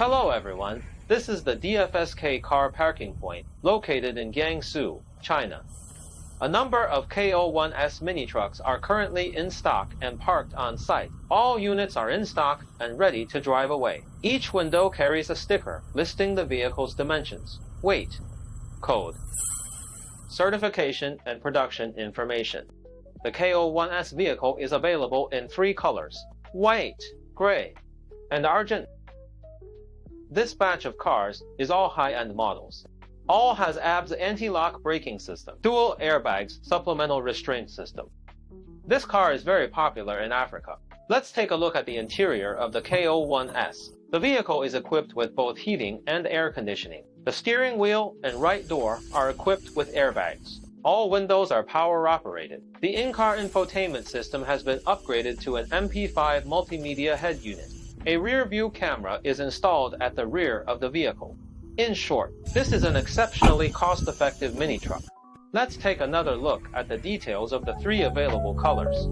Hello everyone, this is the DFSK car parking point located in Jiangsu, China. A number of K01S Mini-Trucks are currently in stock and parked on site. All units are in stock and ready to drive away. Each window carries a sticker listing the vehicle's dimensions, weight, code, certification, and production information. The K01S vehicle is available in 3 colors: white, gray, and Argent. This batch of cars is all high-end models. All has ABS anti-lock braking system, dual airbags, supplemental restraint system. This car is very popular in Africa. Let's take a look at the interior of the K01S. The vehicle is equipped with both heating and air conditioning. The steering wheel and right door are equipped with airbags. All windows are power operated. The in-car infotainment system has been upgraded to an MP5 multimedia head unit. A rear-view camera is installed at the rear of the vehicle. In short, this is an exceptionally cost-effective mini-truck. Let's take another look at the details of the 3 available colors.